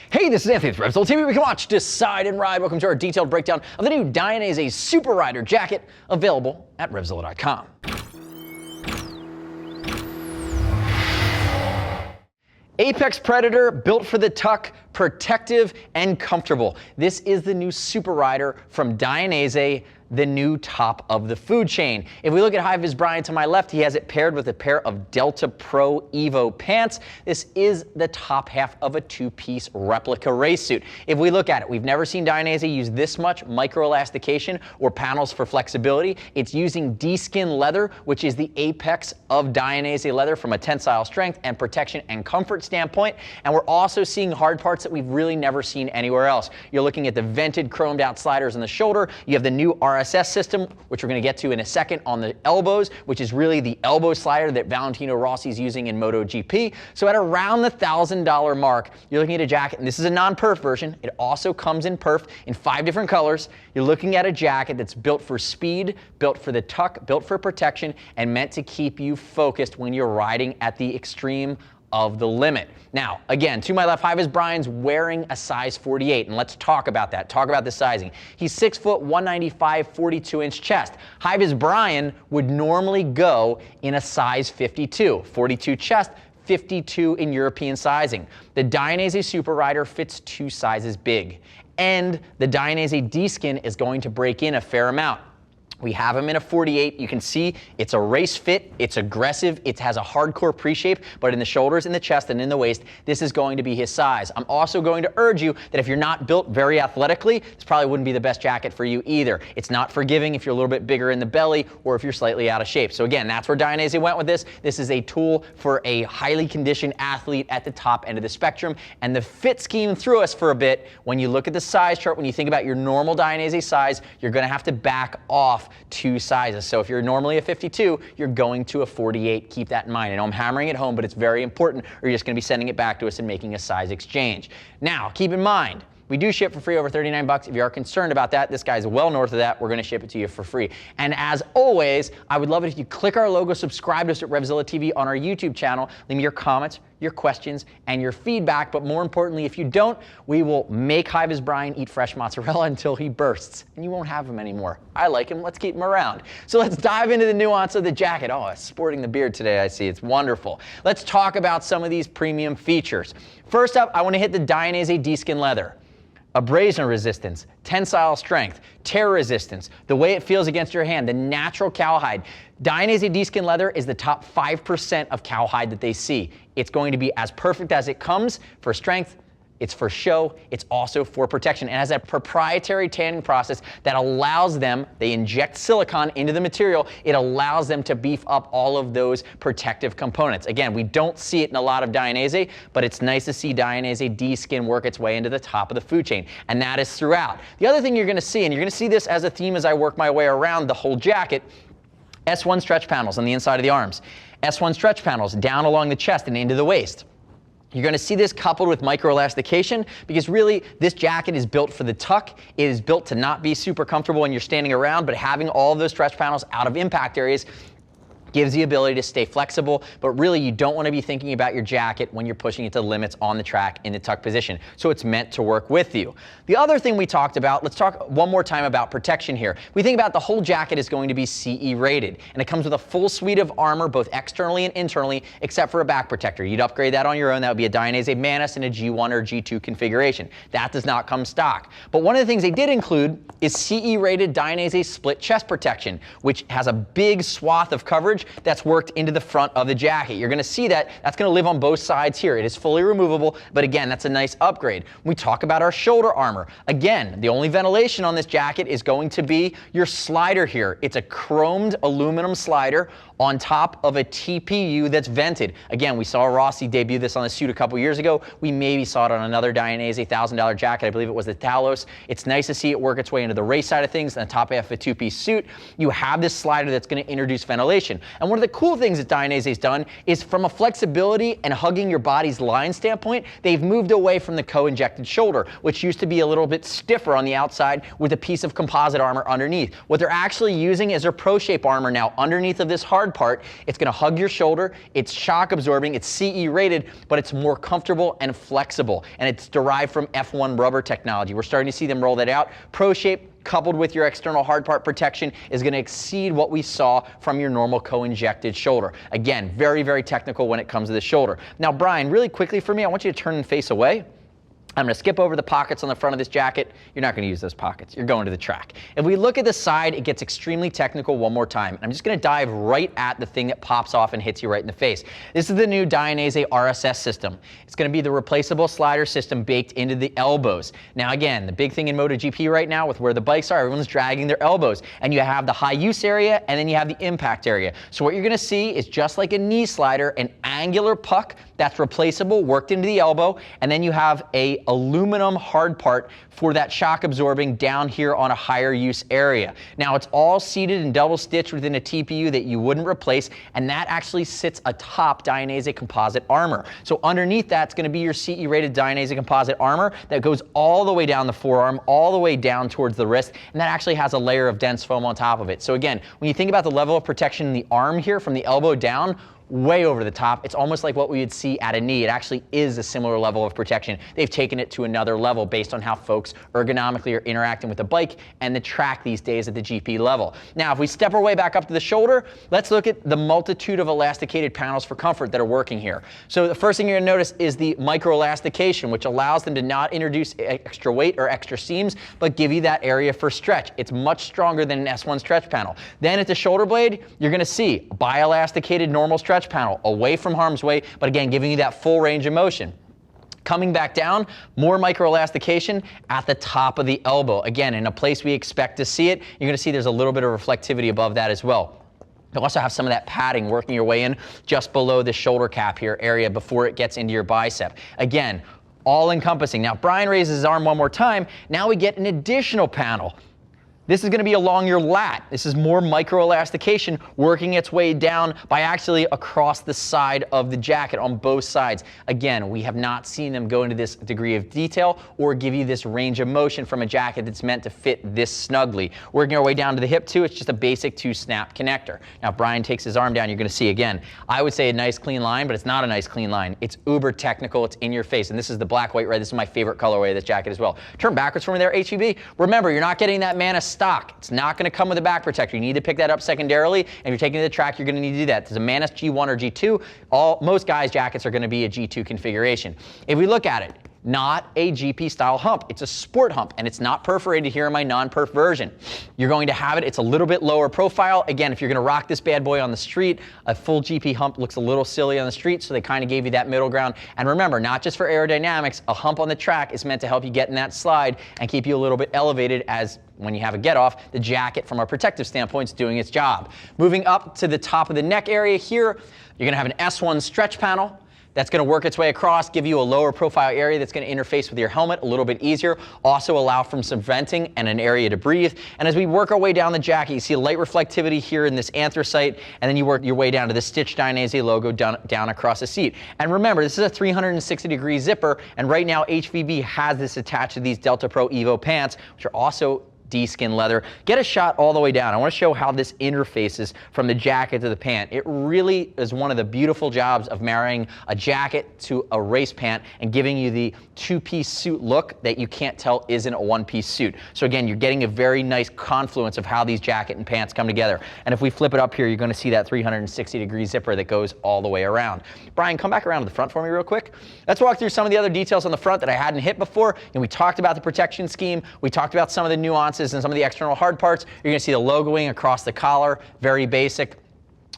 Hey, this is Anthony with RevZilla TV. We can watch, decide, and ride. Welcome to our detailed breakdown of the new Dainese Super Rider Jacket, available at RevZilla.com. Apex Predator, built for the tuck, protective and comfortable. This is the new Super Rider from Dainese, the new top of the food chain. If we look at high-vis Brian to my left, he has it paired with a pair of Delta Pro Evo pants. This is the top half of a two-piece replica race suit. If we look at it, we've never seen Dainese use this much microelastication or panels for flexibility. It's using D-skin leather, which is the apex of Dainese leather from a tensile strength and protection and comfort standpoint. And we're also seeing hard parts that we've really never seen anywhere else. You're looking at the vented chromed out sliders on the shoulder. You have the new RSS system, which we're going to get to in a second, on the elbows, which is really the elbow slider that Valentino Rossi's using in MotoGP. So at around the $1,000 mark, you're looking at a jacket, and this is a non-perf version. It also comes in perf in 5 different colors. You're looking at a jacket that's built for speed, built for the tuck, built for protection, and meant to keep you focused when you're riding at the extreme of the limit. Now, again, to my left, high-vis Brian's wearing a size 48, and let's talk about that. Talk about the sizing. He's 6 foot, 195, 42-inch chest. High-vis Brian would normally go in a size 52, 42 chest, 52 in European sizing. The Dainese Super Rider fits 2 sizes big, and the Dainese D-skin is going to break in a fair amount. We have him in a 48. You can see it's a race fit, it's aggressive, it has a hardcore pre-shape, but in the shoulders, in the chest, and in the waist, this is going to be his size. I'm also going to urge you that if you're not built very athletically, this probably wouldn't be the best jacket for you either. It's not forgiving if you're a little bit bigger in the belly or if you're slightly out of shape. So again, that's where Dainese went with this. This is a tool for a highly conditioned athlete at the top end of the spectrum, and the fit scheme threw us for a bit. When you look at the size chart, when you think about your normal Dainese size, you're gonna have to back off 2 sizes. So if you're normally a 52, you're going to a 48. Keep that in mind. I know I'm hammering it home, but it's very important, or you're just going to be sending it back to us and making a size exchange. Now, keep in mind, we do ship for free over 39 bucks. If you are concerned about that, this guy's well north of that. We're going to ship it to you for free. And as always, I would love it if you click our logo, subscribe to us at RevZilla TV on our YouTube channel. Leave me your comments, your questions, and your feedback. But more importantly, if you don't, we will make high-vis Brian eat fresh mozzarella until he bursts, and you won't have him anymore. I like him. Let's keep him around. So let's dive into the nuance of the jacket. Oh, it's sporting the beard today, I see. It's wonderful. Let's talk about some of these premium features. First up, I want to hit the Dainese D-skin leather. Abrasion resistance, tensile strength, tear resistance, the way it feels against your hand, the natural cowhide. Dainese D-skin leather is the top 5% of cowhide that they see. It's going to be as perfect as it comes for strength. It's for show, it's also for protection. It has a proprietary tanning process that allows them, they inject silicone into the material, it allows them to beef up all of those protective components. Again, we don't see it in a lot of Dainese, but it's nice to see Dainese D-skin work its way into the top of the food chain, and that is throughout. The other thing you're gonna see, and you're gonna see this as a theme as I work my way around the whole jacket, S1 stretch panels on the inside of the arms. S1 stretch panels down along the chest and into the waist. You're going to see this coupled with microelastication because really this jacket is built for the tuck. It is built to not be super comfortable when you're standing around, but having all of those stretch panels out of impact areas gives the ability to stay flexible, but really you don't want to be thinking about your jacket when you're pushing it to limits on the track in the tuck position. So it's meant to work with you. The other thing we talked about, let's talk one more time about protection here. We think about the whole jacket is going to be CE rated, and it comes with a full suite of armor, both externally and internally, except for a back protector. You'd upgrade that on your own. That would be a Dainese Manus in a G1 or G2 configuration. That does not come stock. But one of the things they did include is CE rated Dainese split chest protection, which has a big swath of coverage that's worked into the front of the jacket. You're going to see that that's going to live on both sides here. It is fully removable, but again, that's a nice upgrade. When we talk about our shoulder armor, again, the only ventilation on this jacket is going to be your slider here. It's a chromed aluminum slider on top of a TPU that's vented. Again, we saw Rossi debut this on the suit a couple years ago. We maybe saw it on another Dainese $1,000 jacket. I believe it was the Talos. It's nice to see it work its way into the race side of things on the top half of a two-piece suit. You have this slider that's going to introduce ventilation. And one of the cool things that Dainese's done is from a flexibility and hugging your body's line standpoint, they've moved away from the co-injected shoulder, which used to be a little bit stiffer on the outside with a piece of composite armor underneath. What they're actually using is their Pro Shape armor now underneath of this hard part. It's going to hug your shoulder. It's shock absorbing. It's CE rated, but it's more comfortable and flexible. And it's derived from F1 rubber technology. We're starting to see them roll that out. Pro Shape coupled with your external hard part protection is going to exceed what we saw from your normal co-injected shoulder. Again, very, very technical when it comes to the shoulder. Now, Brian, really quickly for me, I want you to turn and face away. I'm going to skip over the pockets on the front of this jacket. You're not going to use those pockets. You're going to the track. If we look at the side, it gets extremely technical one more time. I'm just going to dive right at the thing that pops off and hits you right in the face. This is the new Dainese RSS system. It's going to be the replaceable slider system baked into the elbows. Now again, the big thing in MotoGP right now with where the bikes are, everyone's dragging their elbows. And you have the high use area and then you have the impact area. So what you're going to see is just like a knee slider, an angular puck that's replaceable, worked into the elbow, and then you have a aluminum hard part for that shock absorbing down here on a higher use area. Now it's all seated and double stitched within a TPU that you wouldn't replace, and that actually sits atop Dainese composite armor. So underneath that's going to be your CE rated Dainese composite armor that goes all the way down the forearm, all the way down towards the wrist, and that actually has a layer of dense foam on top of it. So again, when you think about the level of protection in the arm here from the elbow down, way over the top. It's almost like what we would see at a knee. It actually is a similar level of protection. They've taken it to another level based on how folks ergonomically are interacting with the bike and the track these days at the GP level. Now, if we step our way back up to the shoulder, let's look at the multitude of elasticated panels for comfort that are working here. So the first thing you're going to notice is the micro-elastication, which allows them to not introduce extra weight or extra seams, but give you that area for stretch. It's much stronger than an S1 stretch panel. Then at the shoulder blade, you're going to see bi-elasticated normal stretch panel away from harm's way, but again, giving you that full range of motion. Coming back down, more microelastication at the top of the elbow. Again, in a place we expect to see it, you're going to see there's a little bit of reflectivity above that as well. You also have some of that padding working your way in just below the shoulder cap here area before it gets into your bicep. Again, all encompassing. Now, Brian raises his arm one more time. Now we get an additional panel. This is going to be along your lat. This is more microelastication working its way down by actually across the side of the jacket on both sides. Again, we have not seen them go into this degree of detail or give you this range of motion from a jacket that's meant to fit this snugly. Working our way down to the hip too, it's just a basic 2-snap connector. Now, if Brian takes his arm down, you're going to see again, I would say a nice clean line, but it's not a nice clean line. It's uber technical, it's in your face, and this is the black, white, red. This is my favorite colorway of this jacket as well. Turn backwards for me there, HEB. Remember, you're not getting that Mana stock. It's not going to come with a back protector. You need to pick that up secondarily, and if you're taking it to the track, you're going to need to do that. There's a Manus G1 or G2. Most guys' jackets are going to be a G2 configuration. If we look at it, not a GP style hump. It's a sport hump, and it's not perforated here in my non-perf version. You're going to have it. It's a little bit lower profile. Again, if you're going to rock this bad boy on the street, a full GP hump looks a little silly on the street, so they kind of gave you that middle ground. And remember, not just for aerodynamics, a hump on the track is meant to help you get in that slide and keep you a little bit elevated as when you have a get off, the jacket from a protective standpoint is doing its job. Moving up to the top of the neck area here, you're going to have an S1 stretch panel. That's going to work its way across, give you a lower profile area that's going to interface with your helmet a little bit easier, also allow for some venting and an area to breathe. And as we work our way down the jacket, you see a light reflectivity here in this anthracite, and then you work your way down to the Stitch Dainese logo down across the seat. And remember, this is a 360-degree zipper, and right now HVB has this attached to these Delta Pro Evo pants, which are also D-skin leather. Get a shot all the way down. I want to show how this interfaces from the jacket to the pant. It really is one of the beautiful jobs of marrying a jacket to a race pant and giving you the two-piece suit look that you can't tell isn't a one-piece suit. So again, you're getting a very nice confluence of how these jacket and pants come together. And if we flip it up here, you're going to see that 360-degree zipper that goes all the way around. Brian, come back around to the front for me real quick. Let's walk through some of the other details on the front that I hadn't hit before. And we talked about the protection scheme. We talked about some of the nuances and some of the external hard parts. You're going to see the logoing across the collar, very basic.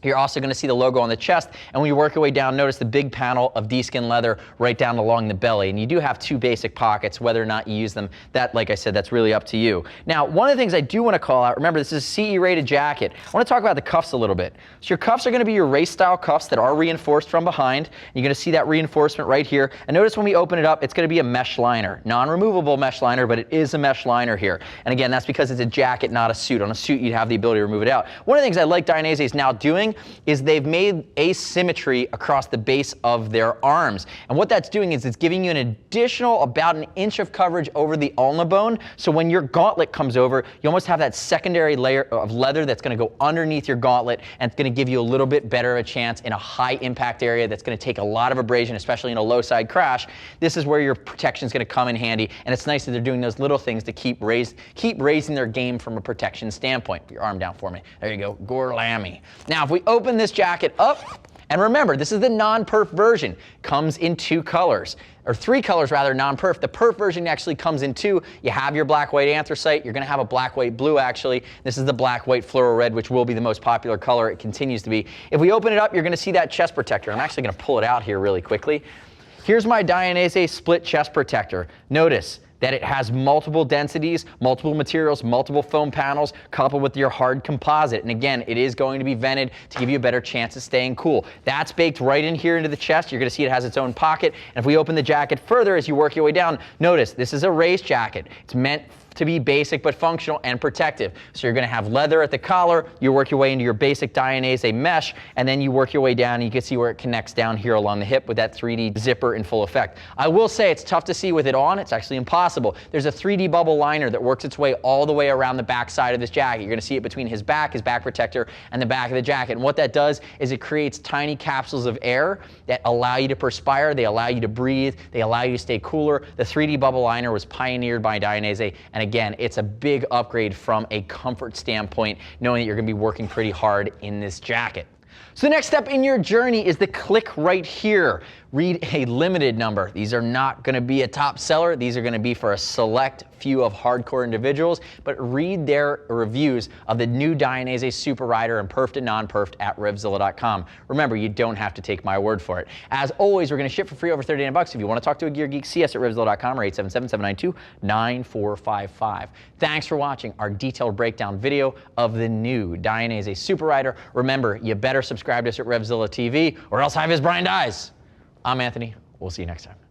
You're also going to see the logo on the chest, and when you work your way down, notice the big panel of D-skin leather right down along the belly. And you do have two basic pockets. Whether or not you use them, that, like I said, that's really up to you. Now, one of the things I do want to call out, remember, this is a CE rated jacket. I want to talk about the cuffs a little bit. So your cuffs are going to be your race style cuffs that are reinforced from behind. You're going to see that reinforcement right here. And notice when we open it up, it's going to be a mesh liner. Non-removable mesh liner, but it is a mesh liner here. And again, that's because it's a jacket, not a suit. On a suit, you'd have the ability to remove it out. One of the things I like Dainese is now doing doing is they've made asymmetry across the base of their arms. And what that's doing is it's giving you an additional about an inch of coverage over the ulna bone. So when your gauntlet comes over, you almost have that secondary layer of leather that's going to go underneath your gauntlet, and it's going to give you a little bit better a chance in a high impact area that's going to take a lot of abrasion, especially in a low side crash. This is where your protection is going to come in handy, and it's nice that they're doing those little things to keep raising their game from a protection standpoint. Put your arm down for me. There you go, Gorlami. Now, if we open this jacket up, and remember, this is the non-perf version. Comes in 2 colors, or 3 colors rather, non-perf. The perf version actually comes in 2. You have your black, white anthracite. You're going to have a black, white, blue actually. This is the black, white, fluoro red, which will be the most popular color. It continues to be. If we open it up, you're going to see that chest protector. I'm actually going to pull it out here really quickly. Here's my Dainese split chest protector. Notice that it has multiple densities, multiple materials, multiple foam panels, coupled with your hard composite. And again, it is going to be vented to give you a better chance of staying cool. That's baked right in here into the chest. You're gonna see it has its own pocket. And if we open the jacket further as you work your way down, notice this is a race jacket. It's meant to be basic but functional and protective. So you're going to have leather at the collar, you work your way into your basic Dainese mesh, and then you work your way down and you can see where it connects down here along the hip with that 3D zipper in full effect. I will say it's tough to see with it on. It's actually impossible. There's a 3D bubble liner that works its way all the way around the back side of this jacket. You're going to see it between his back protector, and the back of the jacket. And what that does is it creates tiny capsules of air that allow you to perspire, they allow you to breathe, they allow you to stay cooler. The 3D bubble liner was pioneered by Dainese, and again, it's a big upgrade from a comfort standpoint, knowing that you're going to be working pretty hard in this jacket. So the next step in your journey is to click right here. Read a limited number. These are not going to be a top seller. These are going to be for a select few of hardcore individuals, but read their reviews of the new Dainese Super Rider and perfed and non-perfed at RevZilla.com. Remember, you don't have to take my word for it. As always, we're going to ship for free over $39. If you want to talk to a gear geek, see us at RevZilla.com or 877-792-9455. Thanks for watching our detailed breakdown video of the new Dainese Super Rider. Remember, you better subscribe to us at RevZilla TV, or else Hi-Vis Brian dies. I'm Anthony. We'll see you next time.